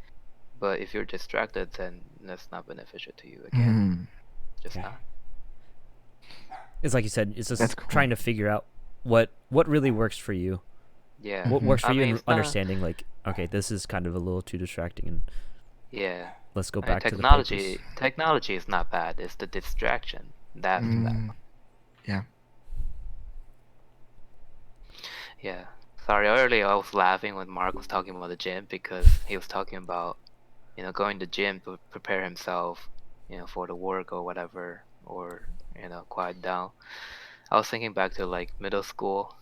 But if you're distracted, then that's not beneficial to you again. Just Yeah. not. It's like you said, it's That's just cool. trying to figure out what really works for you. Yeah. What works for I you, mean, and it's not. understanding like, okay, this is kind of a little too distracting, and Yeah. let's go I mean, back to the purpose. technology is not bad. It's the distraction that's the bad one. Yeah. Yeah. Sorry, earlier I was laughing when Mark was talking about the gym because he was talking about, going to gym to prepare himself, for the work or whatever, or, quiet down. I was thinking back to like middle school.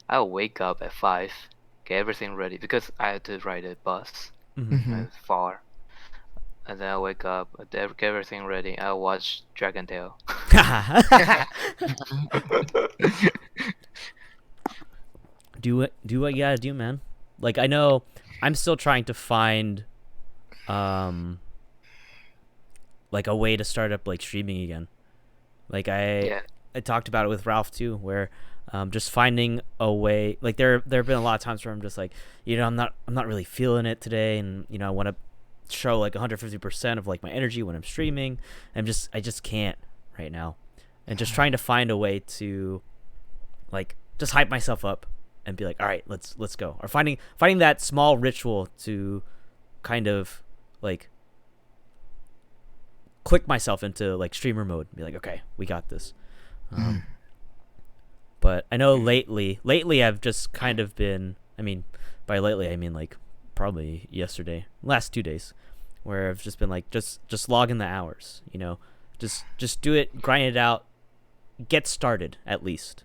I'll wake up at 5, get everything ready because I had to ride a bus Mm-hmm. and it's far. And then I wake up, get everything ready. I'll watch Dragon Tail. do what you gotta do, man. Like, I know I'm still trying to find like a way to start up like streaming again. Like, I Yeah. I talked about it with Ralph too, where just finding a way. Like, there have been a lot of times where I'm just like, I'm not really feeling it today, and I want to show like 150% of like my energy when I'm streaming. I just can't right now, and just trying to find a way to like just hype myself up and be like, all right, let's go, or finding that small ritual to kind of like click myself into like streamer mode and be like, okay, we got this. But I know lately I've just kind of been, I mean, by lately I mean like probably yesterday, last 2 days, where I've just been like, just log in the hours, just do it, grind it out, get started at least.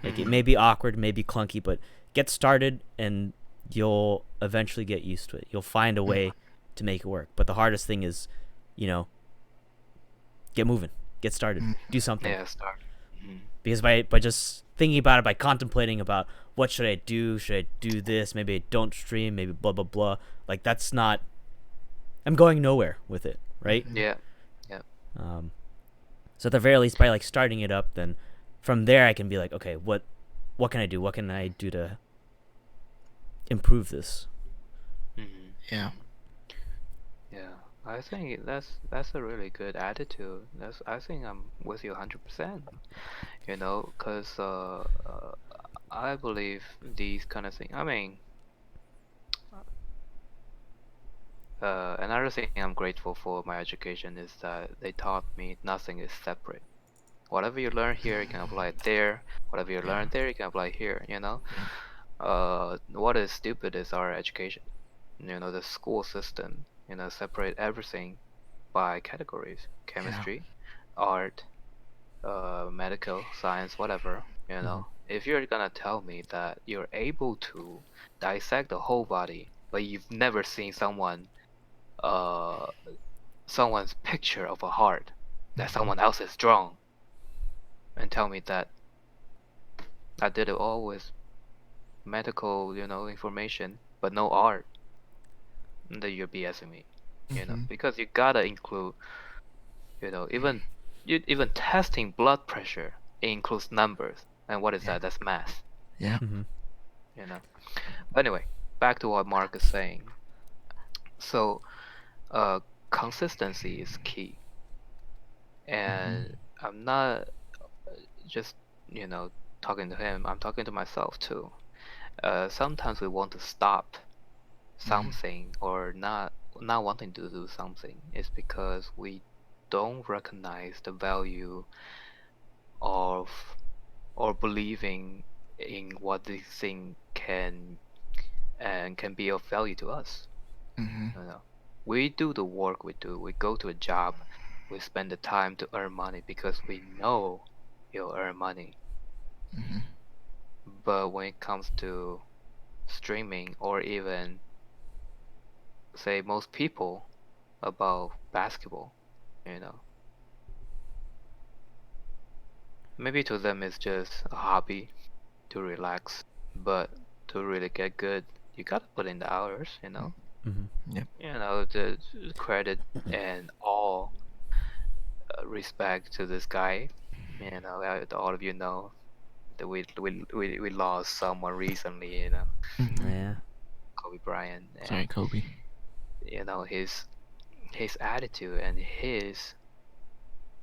Like, it may be awkward, may be clunky, but get started and you'll eventually get used to it. You'll find a way to make it work. But the hardest thing is, get moving, get started, do something. Yeah, start. Because by just thinking about it, by contemplating about what should I do this, maybe I don't stream, maybe blah blah blah, like, that's not, I'm going nowhere with it, right? Yeah. So at the very least, by like starting it up, then from there I can be like, okay, what can I do, to improve this? Yeah. Yeah, I think that's a really good attitude. I think I'm with you 100%. Because I believe these kind of things. I mean, another thing I'm grateful for my education is that they taught me nothing is separate. Whatever you learn here, you can apply it there. Whatever you learn there, you can apply here. What is stupid is our education. The school system. Separate everything by categories: chemistry, art, medical science, whatever. If you're gonna tell me that you're able to dissect the whole body, but you've never seen uh, someone's picture of a heart that someone else has drawn, and tell me that I did it all with medical, information, but no art, then you're BSing me. Because you gotta include, even testing blood pressure, it includes numbers, and what is that? That's math. Yeah. But anyway, back to what Mark is saying. So, consistency is key, and I'm not just talking to him. I'm talking to myself too. Sometimes we want to stop something or not wanting to do something is because we don't recognize the value of or believing in what this thing can be of value to us. We do the work we do. We go to a job. We spend the time to earn money because we know you'll earn money. But when it comes to streaming, or even say most people about basketball, maybe to them it's just a hobby to relax, but to really get good, you gotta put in the hours. The credit and all respect to this guy. All of that we lost someone recently, you know, Mhm. Yeah. Kobe Bryant, Sorry, and Kobe. you know his attitude and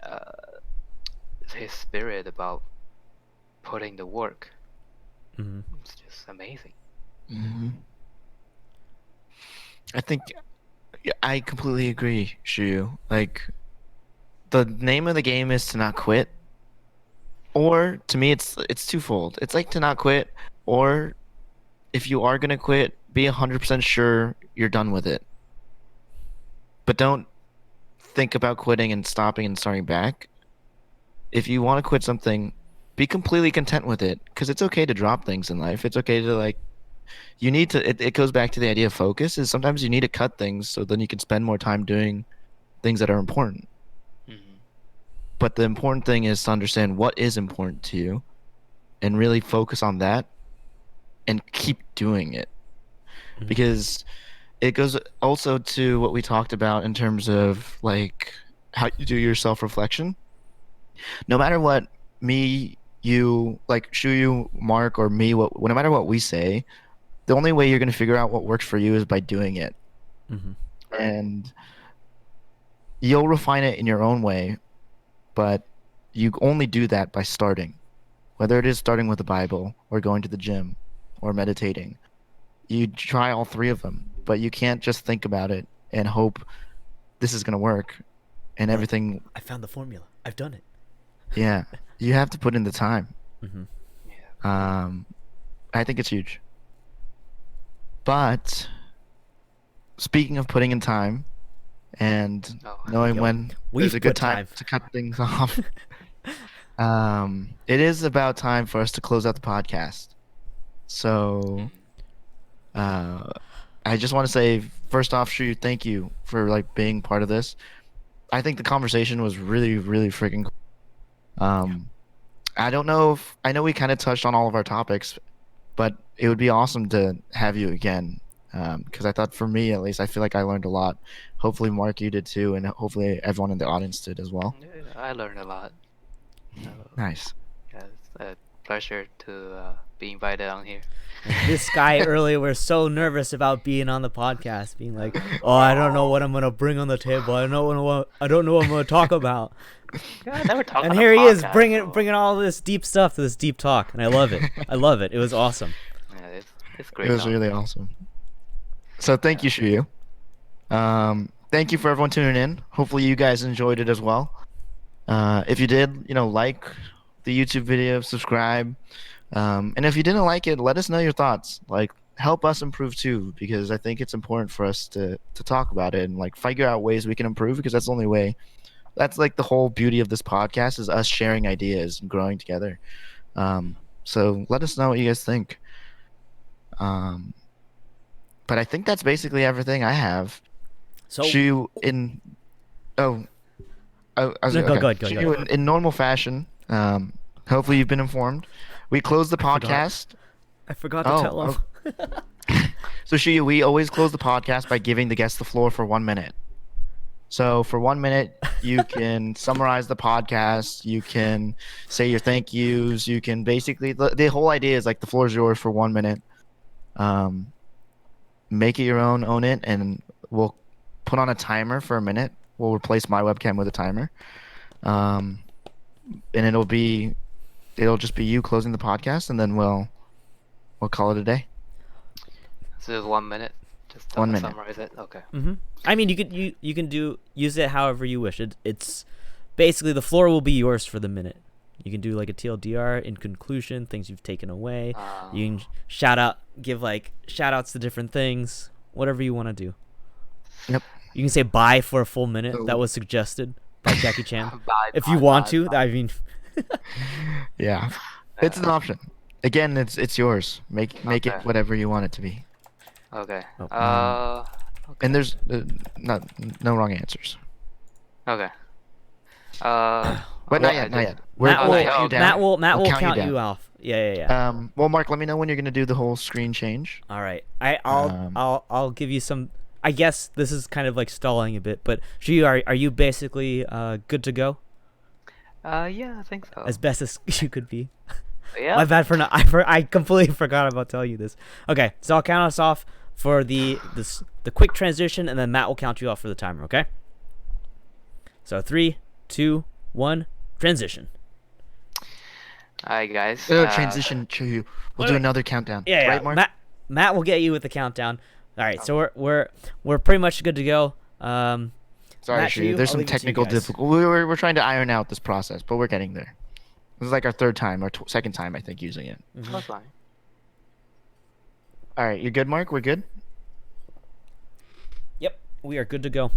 uh his spirit about putting the work. Hmm. It's just amazing. Hmm. I think yeah, I completely agree, Shuyu. Like the name of the game is to not quit, or to me, it's twofold. It's like to not quit, or if you are gonna quit, be 100% sure you're done with it. But don't think about quitting and stopping and starting back. If you want to quit something, be completely content with it, because it's okay to drop things in life. It's okay to like you need to it goes back to the idea of focus is sometimes you need to cut things so then you can spend more time doing things that are important. Hmm. But the important thing is to understand what is important to you and really focus on that and keep doing it. Hmm. Because it goes also to what we talked about in terms of like how you do your self-reflection. No matter what me, you, like Shuyu, Mark, or me, no matter what we say, the only way you're going to figure out what works for you is by doing it. Hmm. Right. And you'll refine it in your own way, but you only do that by starting. Whether it is starting with the Bible or going to the gym or meditating, you try all three of them, but you can't just think about it and hope this is going to work and Like, everything. I found the formula. I've done it. Yeah, you have to put in the time. Hmm. Yeah. Um, I think it's huge. But speaking of putting in time and Oh. knowing Yo, when there's we've a good put time time. to cut things off, it is about time for us to close out the podcast. So, Mm. uh, I just want to say first off, Shu, thank you for like being part of this. I think the conversation was really, really freaking cool. Yeah. I don't know if I know we kind of touched on all of our topics, but it would be awesome to have you again. Because I thought for me at least, I feel like I learned a lot. Hopefully, Mark, you did too, and hopefully everyone in the audience did as well. Yeah, I learned a lot. Uh, Nice. yeah, it's a pleasure to be invited on here. And this guy earlier was so nervous about being on the podcast, being like, "Oh, I don't know what I'm gonna bring on the table. I don't know what I'm gonna talk about." Yeah, I never talked And on a here he is, podcast, bringing so bringing all this deep stuff to this deep talk, and I love it. I love it. It was awesome. yeah, it's It great was talking. really awesome. So thank Yeah. you, Shuyu. Thank you for everyone tuning in. Hopefully, you guys enjoyed it as well. If you did, like the YouTube video, subscribe. And if you didn't like it, let us know your thoughts. Like, help us improve too, because I think it's important for us to talk about it and like figure out ways we can improve, because that's the only way. That's like the whole beauty of this podcast is us sharing ideas and growing together. So let us know what you guys think. Um, but I think that's basically everything I have. So Shu in oh, I was no, go okay. go go Shu go. in normal fashion. Hopefully you've been informed. We close the I forgot. podcast. I forgot to Oh, tell oh. him. So Shu, we always close the podcast by giving the guest the floor for 1 minute. So for 1 minute, you can summarize the podcast. You can say your thank yous. You can basically the whole idea is like the floor is yours for 1 minute. Um, make it your own, own it, and we'll put on a timer for a minute. We'll replace my webcam with a timer. Um, and it'll just be you closing the podcast, and then we'll call it a day. So just 1 minute. Just 1 minute. summarize it. Okay. Hmm. I mean, you can use it however you wish. It's basically the floor will be yours for the minute. You can do like a TLDR in conclusion, things you've taken away. You can give like shout outs to different things, whatever you want to do. Yep. You can say bye for a full minute. So- That was suggested by Jackie Chan. Bye. If bye, you want bye, to, bye. I mean, Yeah, it's an option. Again, it's yours. Make Okay. it whatever you want it to be. Okay. Oh, Okay. And there's no wrong answers. Okay. But okay, not yet, not yet. Matt Oh, will yeah, okay. Matt will We'll count down. you off. Yeah. Well, Mark, let me know when you're gonna do the whole screen change. All right. Um, I'll give you some. I guess this is kind of like stalling a bit, but Shuyu, are you basically good to go Yeah, I think so. as best as you could be? Yeah. My bad for not. I completely forgot about telling you this. Okay, so I'll count us off for the quick transition, and then Matt will count you off for the timer. Okay. So 3, 2, 1, transition. Hi guys. Transition to. We'll do Wait. another countdown. Yeah, Right, Mark? Matt will get you with the countdown. All right, so we're pretty much good to go. Sorry, Matt, Shuyu. I'll There's some leave it to you technical guys. difficulty. We're trying to iron out this process, but we're getting there. This is like our third time, or second time, I think, using it. That's fine. All right, you good, Mark? We're good? Yep, we are good to go.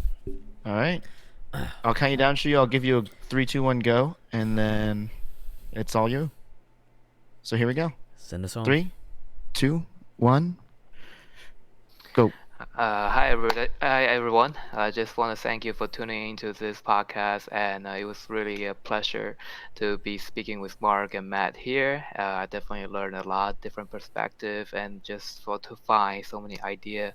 All right. I'll count you down, Shuyu. I'll give you a 3, 2, 1, go, and then it's all you. So here we go. Send us home. 3, 2, 1, go. Hi everyone. I just want to thank you for tuning into this podcast, and it was really a pleasure to be speaking with Mark and Matt here. I definitely learned a lot, different perspective, and just to find so many ideas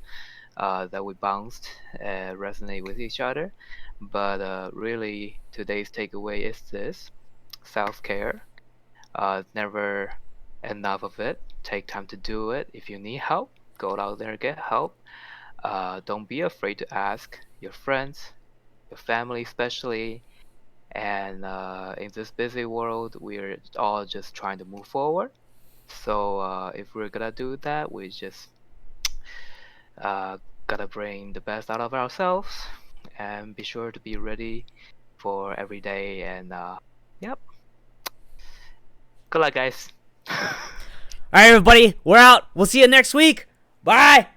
that we bounced resonate with each other. But really, today's takeaway is this: self-care. Never enough of it. Take time to do it. If you need help, go out there and get help. Don't be afraid to ask your friends, your family especially. And in this busy world, we're all just trying to move forward. So if we're gonna do that, we just gotta bring the best out of ourselves and be sure to be ready for every day. And yep. Good luck, guys. All right, everybody, we're out. We'll see you next week. Bye.